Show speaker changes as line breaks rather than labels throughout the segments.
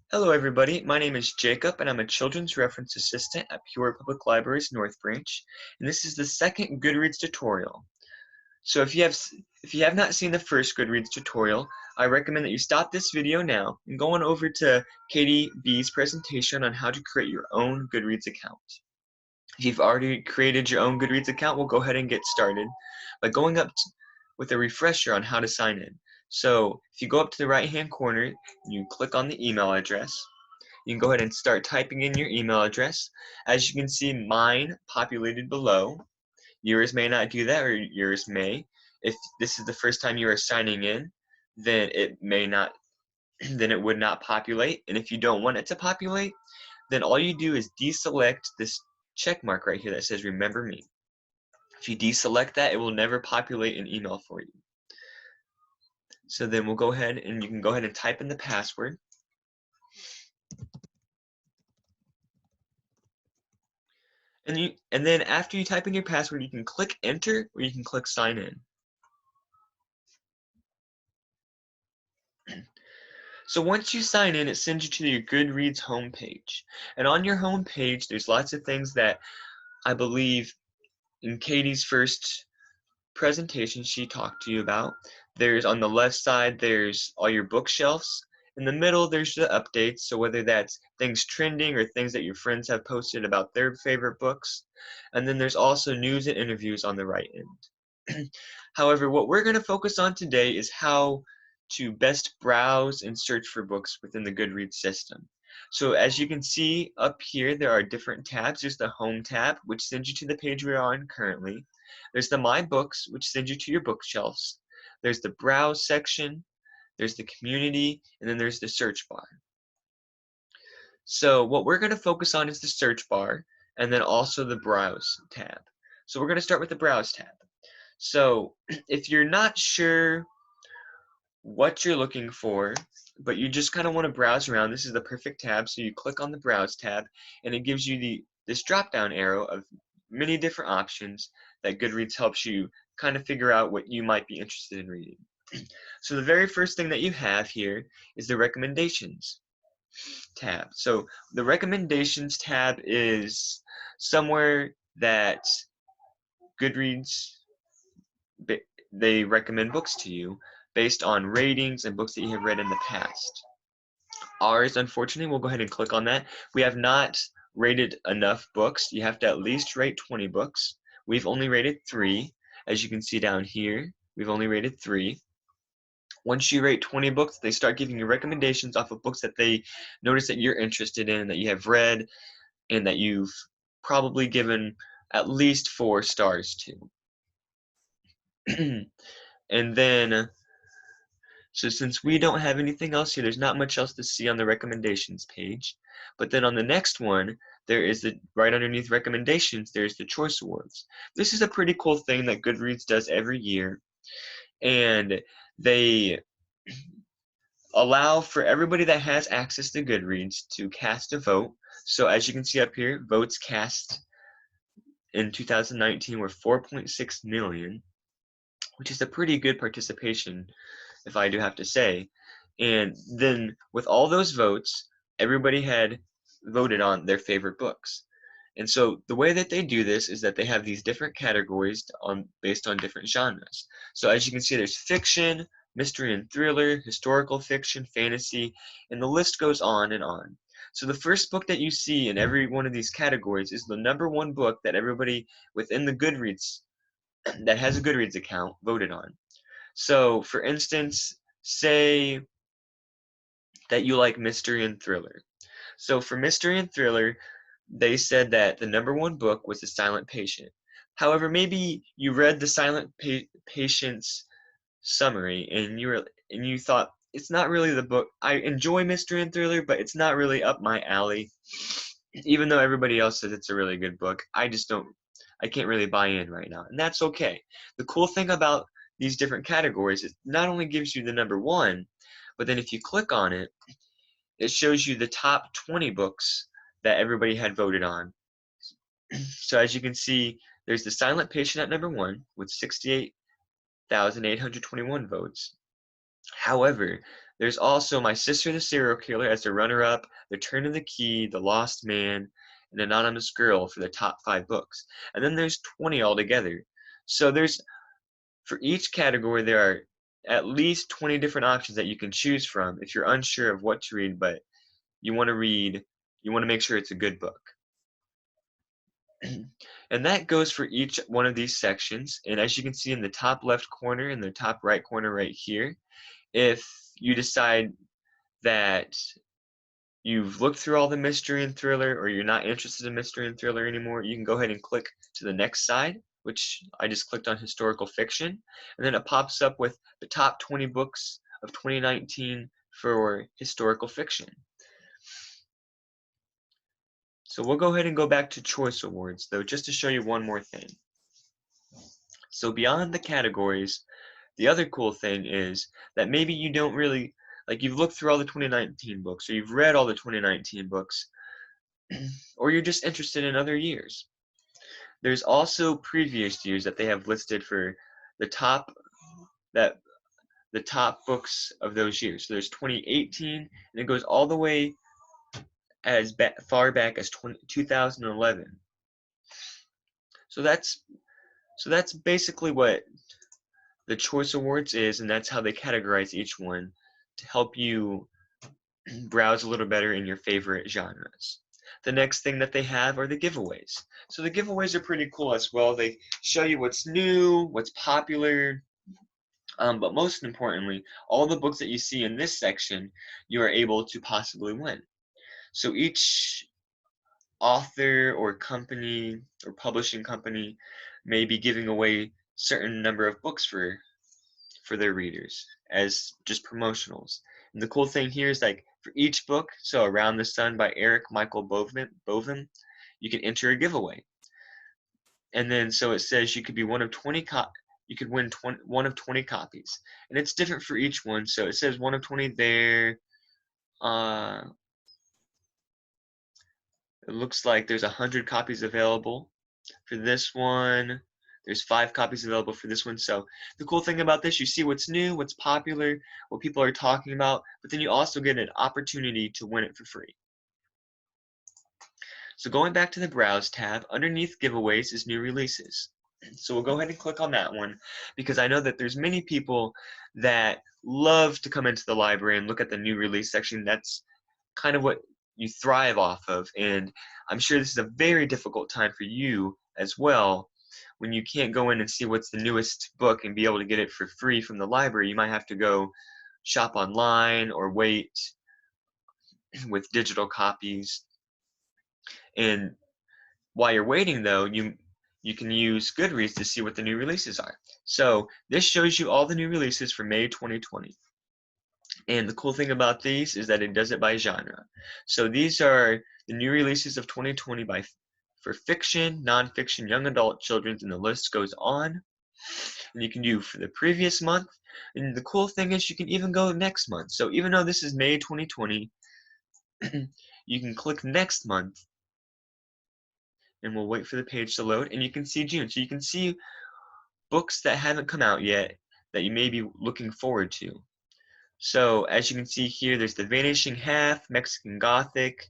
Hello everybody, my name is Jacob and I'm a Children's Reference Assistant at Peoria Public Library's North Branch, and this is the second Goodreads tutorial. So if you have not seen the first Goodreads tutorial, I recommend that you stop this video now and go on over to Katie B's presentation on how to create your own Goodreads account. If you've already created your own Goodreads account, we'll go ahead and get started by going up with a refresher on how to sign in. So if you go up to the right hand corner, you click on the email address. You can go ahead and start typing in your email address. As you can see, mine populated below. Yours may not do that, or yours may. If this is the first time you are signing in, then it may not, then it would not populate. And if you don't want it to populate, then all you do is deselect this check mark right here that says remember me. If you deselect that, it will never populate an email for you. So then we'll go ahead and you can go ahead and type in the password. And then after you type in your password, you can click enter or you can click sign in. So once you sign in, it sends you to your Goodreads homepage. And on your homepage, there's lots of things that I believe in Katie's first presentation she talked to you about. There's on the left side, there's all your bookshelves. In the middle, there's the updates. So whether that's things trending or things that your friends have posted about their favorite books. And then there's also news and interviews on the right end. However, what we're going to focus on today is how to best browse and search for books within the Goodreads system. So as you can see up here, there are different tabs. There's the Home tab, which sends you to the page we're on currently. There's the My Books, which sends you to your bookshelves. There's the Browse section. There's the Community, and then there's the Search bar. So what we're going to focus on is the Search bar, and then also the Browse tab. So we're going to start with the Browse tab. So if you're not sure what you're looking for, but you just kind of want to browse around, this is the perfect tab. So you click on the Browse tab, and it gives you this drop-down arrow of many different options that Goodreads helps you kind of figure out what you might be interested in reading. So the very first thing that you have here is the Recommendations tab. So the Recommendations tab is somewhere that Goodreads they recommend books to you based on ratings and books that you have read in the past. Ours, unfortunately, we'll go ahead and click on that. We have not rated enough books. You have to at least rate 20 books. We've only rated 3. As you can see down here, we've only rated 3. Once you rate 20 books, they start giving you recommendations off of books that they notice that you're interested in, that you have read, and that you've probably given at least 4 stars to. And then, so since we don't have anything else here, there's not much else to see on the recommendations page. But then on the next one, there is right underneath recommendations, there's the Choice Awards. This is a pretty cool thing that Goodreads does every year. And they allow for everybody that has access to Goodreads to cast a vote. So as you can see up here, votes cast in 2019 were 4.6 million, which is a pretty good participation, if I do have to say. And then with all those votes, everybody had voted on their favorite books. And so the way that they do this is that they have these different categories based on different genres. So as you can see, there's fiction, mystery and thriller, historical fiction, fantasy, and the list goes on and on. So the first book that you see in every one of these categories is the #1 book that everybody within the Goodreads that has a Goodreads account voted on. So for instance, say that you like mystery and thriller. So for mystery and thriller, they said that the #1 book was The Silent Patient. However, maybe you read The Silent Patient's summary and you thought it's not really the book. I enjoy mystery and thriller, but it's not really up my alley. Even though everybody else says it's a really good book, I can't really buy in right now, and that's okay. The cool thing about these different categories is it not only gives you the #1, but then if you click on it, it shows you the top 20 books that everybody had voted on. So as you can see, there's The Silent Patient at #1 with 68,821 votes. However, There's also My Sister the Serial Killer as the runner-up, The Turn of the Key, The Lost Man, and Anonymous Girl for the top 5 books. And then there's 20 altogether. So for each category, there are at least 20 different options that you can choose from if you're unsure of what to read, but you want to make sure it's a good book. And that goes for each one of these sections. And as you can see in the top left corner and the top right corner right here, if you decide that you've looked through all the mystery and thriller, or you're not interested in mystery and thriller anymore, you can go ahead and click to the next side, which I just clicked on historical fiction, and then it pops up with the top 20 books of 2019 for historical fiction. So we'll go ahead and go back to Choice Awards, though, just to show you one more thing. So beyond the categories, the other cool thing is that maybe you don't really, like, you've looked through all the 2019 books, or you've read all the 2019 books, or you're just interested in other years. There's also previous years that they have listed for the top the top books of those years. So there's 2018, and it goes all the way as far back as 2011. So that's basically what the Choice Awards is, and that's how they categorize each one to help you browse a little better in your favorite genres. The next thing that they have are the giveaways. So the giveaways are pretty cool as well. They show you what's new, what's popular, but most importantly, all the books that you see in this section, you are able to possibly win. So each author or company or publishing company may be giving away certain number of books for their readers as just promotionals. And the cool thing here is, like, for each book, so Around the Sun by Eric Michael Bovin, you can enter a giveaway. And then so it says you could be one of 20 you could win one of 20 copies. And it's different for each one. So it says one of 20 there. It looks like there's 100 copies available for this one. There's 5 copies available for this one. So the cool thing about this, you see what's new, what's popular, what people are talking about, but then you also get an opportunity to win it for free. So going back to the Browse tab, underneath giveaways is new releases. So we'll go ahead and click on that one, because I know that there's many people that love to come into the library and look at the new release section. That's kind of what you thrive off of, and I'm sure this is a very difficult time for you as well. When you can't go in and see what's the newest book and be able to get it for free from the library, you might have to go shop online or wait with digital copies. And while you're waiting, though, you can use Goodreads to see what the new releases are. So this shows you all the new releases for May 2020. And the cool thing about these is that it does it by genre. So these are the new releases of 2020 for fiction, nonfiction, young adult, children's, and the list goes on. And you can do for the previous month. And the cool thing is you can even go next month. So even though this is May 2020, you can click next month, and we'll wait for the page to load, and you can see June. So you can see books that haven't come out yet that you may be looking forward to. So as you can see here, there's The Vanishing Half, Mexican Gothic,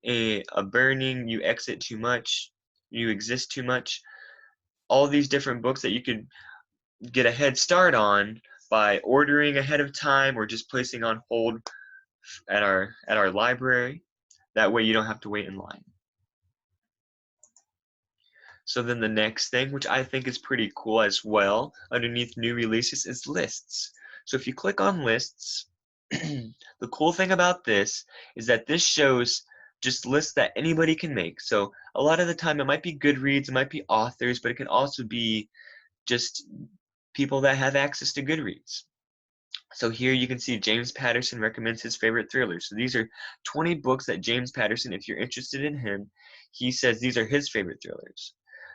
a Burning, You Exit Too Much, You Exist Too Much. All these different books that you could get a head start on by ordering ahead of time or just placing on hold at our library. That way you don't have to wait in line. So then the next thing, which I think is pretty cool as well, underneath new releases, is lists. So if you click on lists, the cool thing about this is that this shows just lists that anybody can make. So a lot of the time it might be Goodreads, it might be authors, but it can also be just people that have access to Goodreads. So here you can see James Patterson recommends his favorite thrillers. So these are 20 books that James Patterson, if you're interested in him, he says these are his favorite thrillers.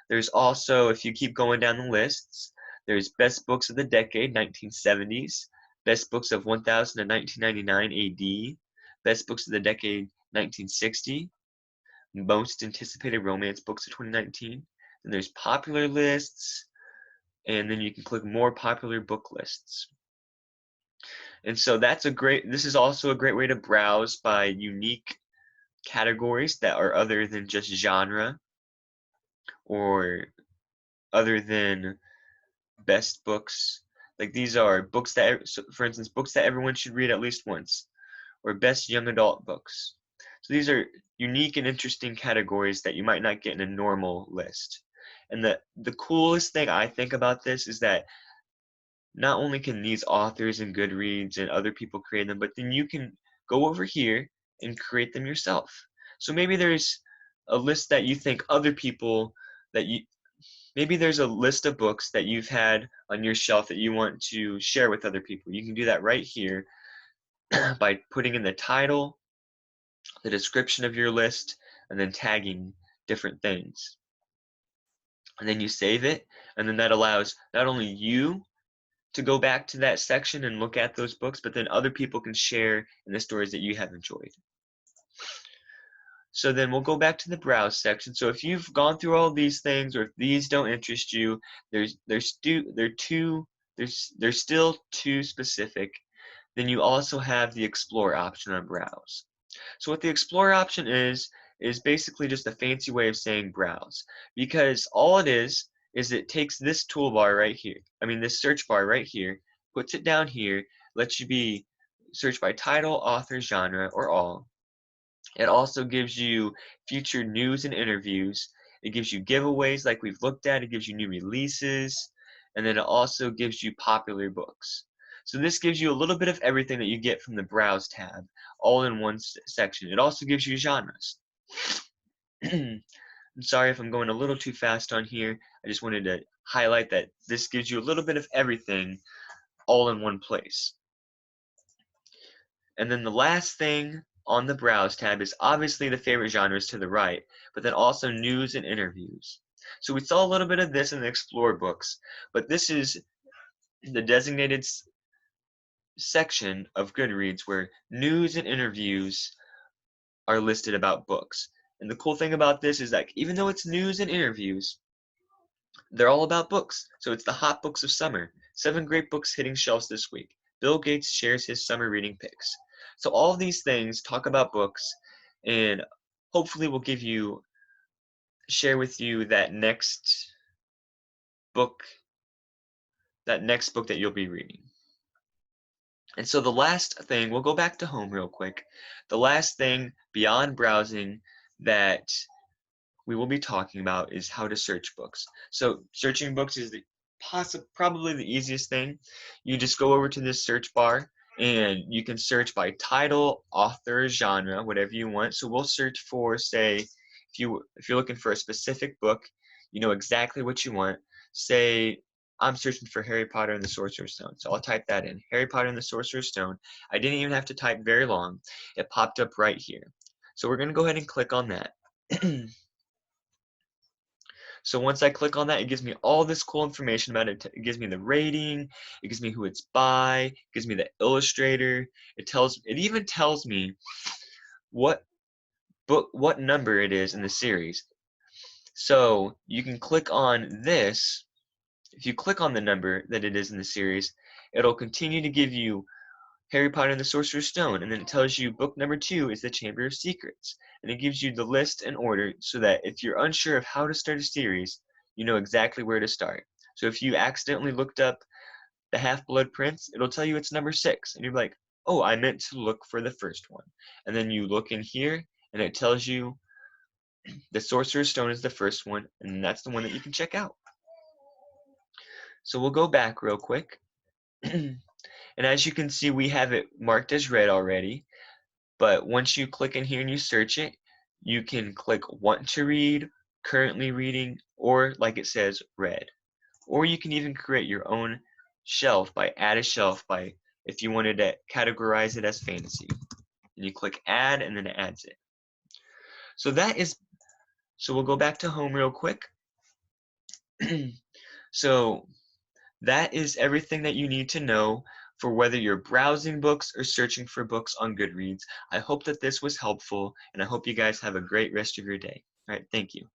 There's also, if you keep going down the lists, there's Best Books of the Decade, 1970s, Best Books of 1000 to 1999 AD, Best Books of the Decade, 1960, Most Anticipated Romance Books of 2019. Then there's popular lists, and then you can click more popular book lists. And so this is also a great way to browse by unique categories that are other than just genre or other than best books. Like these are books that, so for instance, books that everyone should read at least once, or best young adult books. So these are unique and interesting categories that you might not get in a normal list. And the coolest thing I think about this is that not only can these authors and Goodreads and other people create them, but then you can go over here and create them yourself. So maybe there's a list that you think other people that you maybe there's a list of books that you've had on your shelf that you want to share with other people. You can do that right here by putting in the title, the description of your list, and then tagging different things. And then you save it, and then that allows not only you to go back to that section and look at those books, but then other people can share in the stories that you have enjoyed. So then we'll go back to the browse section. So if you've gone through all these things, or if these don't interest you, they're still too specific. Then you also have the explore option on browse. So what the explore option is basically just a fancy way of saying browse, because all it is it takes this toolbar right here, this search bar right here, puts it down here, lets you be search by title, author, genre, or all. It also gives you future news and interviews. It gives you giveaways like we've looked at. It gives you new releases. And then it also gives you popular books. So this gives you a little bit of everything that you get from the Browse tab, all in one section. It also gives you genres. I'm sorry if I'm going a little too fast on here. I just wanted to highlight that this gives you a little bit of everything all in one place. And then the last thing on the Browse tab is obviously the favorite genres to the right, but then also news and interviews. So we saw a little bit of this in the Explore books, but this is the designated section of Goodreads where news and interviews are listed about books. And the cool thing about this is that even though it's news and interviews, they're all about books. So it's the hot books of summer. 7 great books hitting shelves this week. Bill Gates shares his summer reading picks. So all of these things talk about books, and hopefully will share with you book, that next book that you'll be reading. And so the last thing, we'll go back to home real quick. The last thing beyond browsing that we will be talking about is how to search books. So searching books is probably the easiest thing. You just go over to this search bar and you can search by title, author, genre, whatever you want. So we'll search for, say, if you're looking for a specific book, you know exactly what you want. Say I'm searching for Harry Potter and the Sorcerer's Stone. So I'll type that in, Harry Potter and the Sorcerer's Stone. I didn't even have to type very long. It popped up right here. So we're going to go ahead and click on that. So once I click on that, it gives me all this cool information about it. It gives me the rating, it gives me who it's by, it gives me the illustrator. It even tells me what what number it is in the series. So you can click on this. If you click on the number that it is in the series, it'll continue to give you Harry Potter and the Sorcerer's Stone, and then it tells you book number 2 is the Chamber of Secrets, and it gives you the list and order so that if you're unsure of how to start a series, you know exactly where to start. So if you accidentally looked up the Half-Blood Prince, it'll tell you it's number 6, and you're like, oh, I meant to look for the first one. And then you look in here, and it tells you the Sorcerer's Stone is the first one, and that's the one that you can check out. So we'll go back real quick. And as you can see, we have it marked as read already. But once you click in here and you search it, you can click want to read, currently reading, or like it says, read. Or you can even create your own shelf add a shelf if you wanted to categorize it as fantasy. And you click add and then it adds it. So we'll go back to home real quick. So that is everything that you need to know for whether you're browsing books or searching for books on Goodreads. I hope that this was helpful, and I hope you guys have a great rest of your day. All right, thank you.